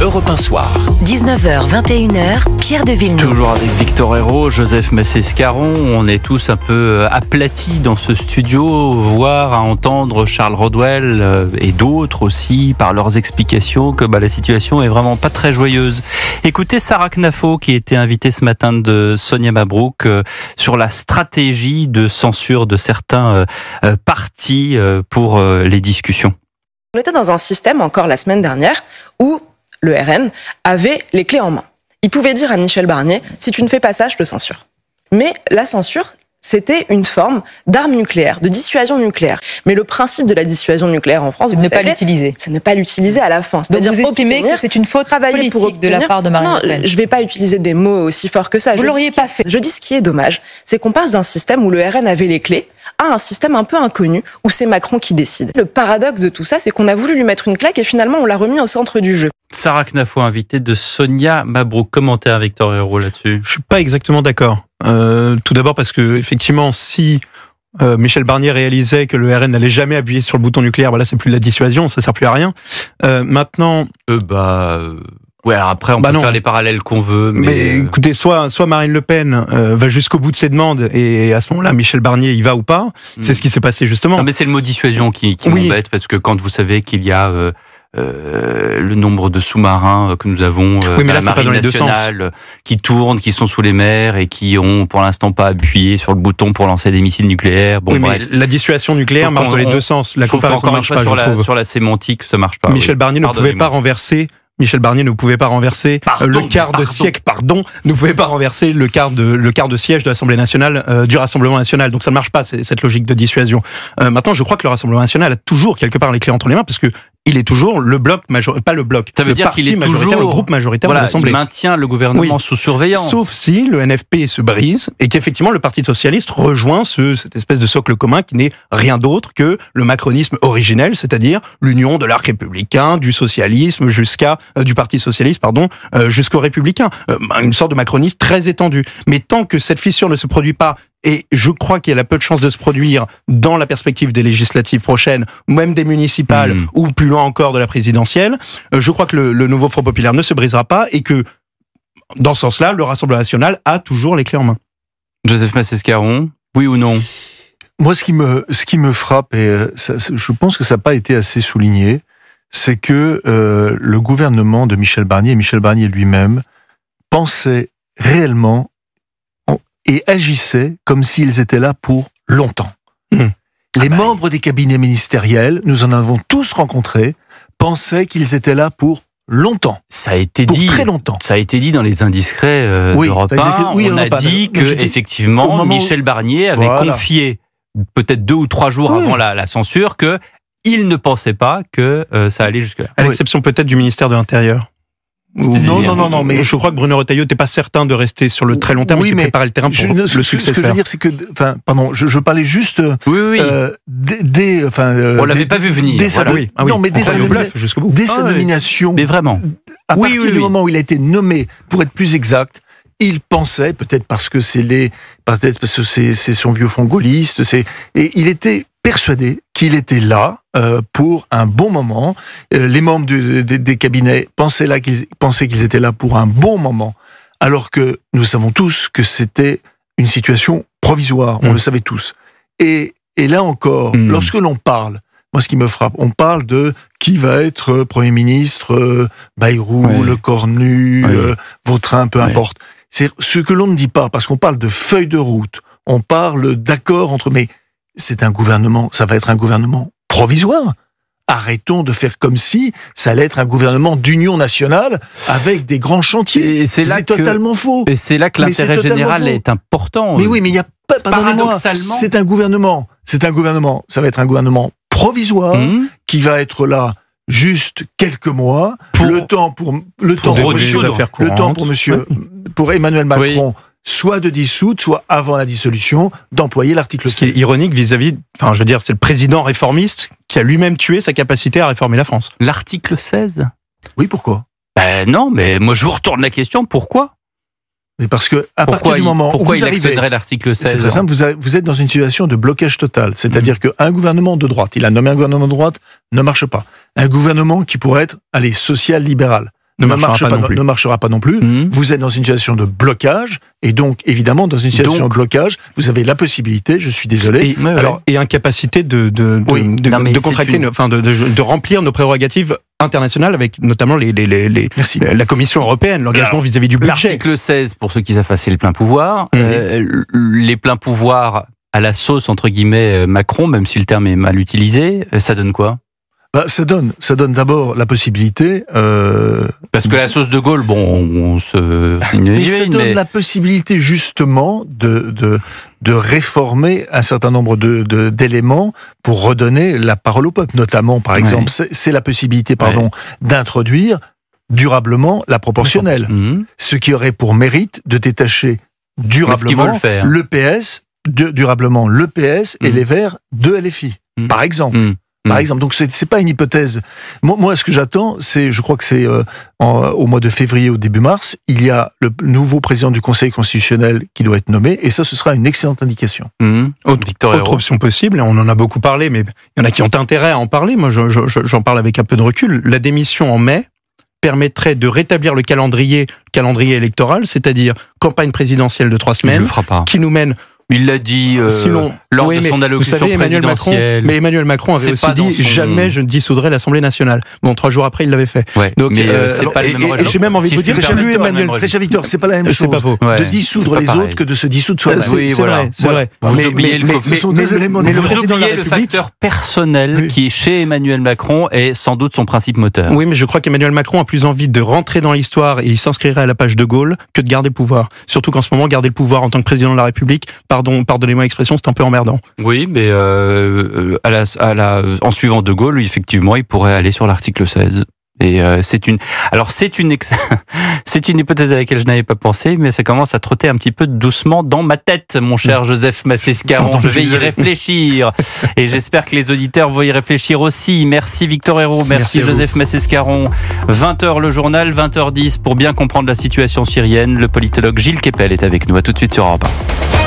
Europe 1 Soir. 19h, 21h, Pierre de Villeneuve. Toujours avec Victor Hérault, Joseph Massescaron. On est tous un peu aplatis dans ce studio, voire à entendre Charles Rodwell et d'autres aussi par leurs explications que la situation est vraiment pas très joyeuse. Écoutez Sarah Knafo qui était invitée ce matin de Sonia Mabrouk sur la stratégie de censure de certains partis pour les discussions. On était dans un système, encore la semaine dernière, où le RN avait les clés en main. Il pouvait dire à Michel Barnier, si tu ne fais pas ça, je te censure. Mais la censure, c'était une forme d'arme nucléaire, de dissuasion nucléaire. Mais le principe de la dissuasion nucléaire en France, c'est de ne pas l'utiliser. C'est ne pas l'utiliser à la fin. Donc vous estimez que c'est une faute politique de la part de Marine Le Pen? Non, je ne vais pas utiliser des mots aussi forts que ça. Vous ne l'auriez pas fait. Je dis ce qui est dommage, c'est qu'on passe d'un système où le RN avait les clés à un système un peu inconnu où c'est Macron qui décide. Le paradoxe de tout ça, c'est qu'on a voulu lui mettre une claque et finalement on l'a remis au centre du jeu. Sarah Knafo, invitée de Sonia Mabrouk. Commentaire Victor Hérault là-dessus. Je suis pas exactement d'accord. Tout d'abord parce que effectivement, si Michel Barnier réalisait que le RN n'allait jamais appuyer sur le bouton nucléaire, là c'est plus de la dissuasion, ça sert plus à rien. Maintenant, ouais, alors après on peut faire les parallèles qu'on veut, mais écoutez, soit Marine Le Pen va jusqu'au bout de ses demandes et à ce moment-là Michel Barnier y va ou pas. C'est ce qui s'est passé justement. Non, mais c'est le mot dissuasion qui m'embête parce que quand vous savez qu'il y a le nombre de sous-marins que nous avons dans la Marine nationale qui tournent, qui sont sous les mers et qui ont pour l'instant pas appuyé sur le bouton pour lancer des missiles nucléaires. Bon, bref. Mais la dissuasion nucléaire marche dans les deux sens. La comparaison marche pas, sur la sémantique, ça marche pas. Michel Barnier ne pouvait pas renverser. Michel Barnier ne pouvait pas renverser le quart de siège de l'Assemblée nationale, du Rassemblement national. Donc ça ne marche pas, cette logique de dissuasion. Maintenant, je crois que le Rassemblement national a toujours quelque part les clés entre les mains parce que il est toujours le bloc pas le bloc. Ça veut dire qu'il est toujours le groupe majoritaire de l'Assemblée. Il maintient le gouvernement sous surveillance. Sauf si le NFP se brise et qu'effectivement le Parti socialiste rejoint cette espèce de socle commun qui n'est rien d'autre que le macronisme originel, c'est-à-dire l'union de l'arc républicain, du socialisme du Parti socialiste, jusqu'aux républicains. Une sorte de macronisme très étendu. Mais tant que cette fissure ne se produit pas, et je crois qu'elle a peu de chances de se produire dans la perspective des législatives prochaines, ou même des municipales, ou plus loin encore de la présidentielle, je crois que le nouveau Front populaire ne se brisera pas et que, dans ce sens-là, le Rassemblement national a toujours les clés en main. Joseph Massescaron, oui ou non? Moi, ce qui me frappe, et je pense que ça n'a pas été assez souligné, c'est que le gouvernement de Michel Barnier, et Michel Barnier lui-même, pensaient réellement et agissaient comme s'ils étaient là pour longtemps. Les membres des cabinets ministériels, nous en avons tous rencontrés, pensaient qu'ils étaient là pour longtemps. Ça a été dit. Très longtemps. Ça a été dit dans les indiscrets d'Europe 1. On a dit que, effectivement, Michel Barnier avait confié, peut-être 2 ou 3 jours avant la censure, que il ne pensait pas que ça allait jusque-là. À l'exception peut-être du ministère de l'Intérieur. Non, mais je crois que Bruno Retailleau n'était pas certain de rester sur le très long terme, qui préparait le terrain pour le successeur. Ce que je veux dire, c'est que, je parlais juste on l'avait pas vu venir. Dès sa nomination. Mais vraiment. À partir du moment où il a été nommé, pour être plus exact, il pensait, peut-être parce que c'est son vieux fond gaulliste, et il était persuadé qu'il était là pour un bon moment. Les membres des cabinets pensaient qu'ils étaient là pour un bon moment, alors que nous savons tous que c'était une situation provisoire. On le savait tous. Et là encore, lorsque l'on parle, moi ce qui me frappe, on parle de qui va être Premier ministre, Bayrou, Lecornu, Vautrin, peu importe. C'est ce que l'on ne dit pas, parce qu'on parle de feuille de route, on parle d'accord mais c'est un gouvernement, ça va être un gouvernement provisoire. Arrêtons de faire comme si ça allait être un gouvernement d'union nationale avec des grands chantiers. C'est totalement faux. Et c'est là que l'intérêt général est important. Mais oui, mais il n'y a pas, pardonnez-moi, c'est un gouvernement, ça va être un gouvernement provisoire qui va être là juste quelques mois, le temps pour Emmanuel Macron, soit de dissoudre, soit avant la dissolution, d'employer l'article 16. Ce qui est ironique vis-à-vis, c'est le président réformiste qui a lui-même tué sa capacité à réformer la France. L'article 16 ? Oui, pourquoi ? Non, mais moi je vous retourne la question, pourquoi ? Mais parce que à partir du moment où pourquoi vous il arrivez, actionnerait l'article 16? c'est très simple, vous êtes dans une situation de blocage total. C'est-à-dire qu'un gouvernement de droite, il a nommé un gouvernement de droite, ne marche pas. Un gouvernement qui pourrait être, social-libéral, ne marchera pas non plus. Vous êtes dans une situation de blocage, et donc, évidemment, dans une situation de blocage, vous avez la possibilité, je suis désolé, et incapacité de contracter, de remplir nos prérogatives internationales, avec notamment la Commission européenne, l'engagement vis-à-vis du budget. L'article 16, pour ceux qui savent, c'est les pleins pouvoirs. Les pleins pouvoirs à la sauce, entre guillemets, Macron, même si le terme est mal utilisé, ça donne quoi? Ça donne d'abord la possibilité... Parce que la sauce de Gaulle, on se... Mais ça donne la possibilité, justement, de réformer un certain nombre d'éléments pour redonner la parole au peuple. Notamment, par exemple, c'est la possibilité, d'introduire durablement la proportionnelle. Ce qui aurait pour mérite de détacher durablement le PS et les Verts de LFI, par exemple. Par exemple, donc c'est pas une hypothèse. Moi, ce que j'attends, je crois que c'est au mois de février, au début mars, il y a le nouveau président du Conseil constitutionnel qui doit être nommé, et ça, ce sera une excellente indication. Autre option possible, et on en a beaucoup parlé, mais il y en a qui ont intérêt à en parler. Moi, j'en parle avec un peu de recul. La démission en mai permettrait de rétablir le calendrier électoral, c'est-à-dire campagne présidentielle de 3 semaines, qui nous mène... Il l'a dit lors de son allocution présidentielle. Mais Emmanuel Macron avait aussi dit jamais je ne dissoudrai l'Assemblée nationale. Bon, 3 jours après, il l'avait fait. Donc, c'est pas le même registre. J'ai même envie de vous dire, très cher Victor, c'est pas la même chose de dissoudre les autres que de se dissoudre soi-même. Oui, voilà. C'est vrai. Vous oubliez le facteur personnel qui, chez Emmanuel Macron, est sans doute son principe moteur. Oui, mais je crois qu'Emmanuel Macron a plus envie de rentrer dans l'histoire, et il s'inscrirait à la page de Gaulle, que de garder le pouvoir. Surtout qu'en ce moment, garder le pouvoir en tant que président de la République, pardonnez-moi l'expression, c'est un peu emmerdant. Oui, mais en suivant De Gaulle, effectivement, il pourrait aller sur l'article 16. Et c'est une hypothèse à laquelle je n'avais pas pensé, mais ça commence à trotter un petit peu doucement dans ma tête, mon cher Joseph Massescaron. Je vais y réfléchir, et j'espère que les auditeurs vont y réfléchir aussi. Merci Victor Hérault, merci Joseph Massescaron. 20h le journal, 20h10 pour bien comprendre la situation syrienne. Le politologue Gilles Kepel est avec nous. À tout de suite sur Europe 1.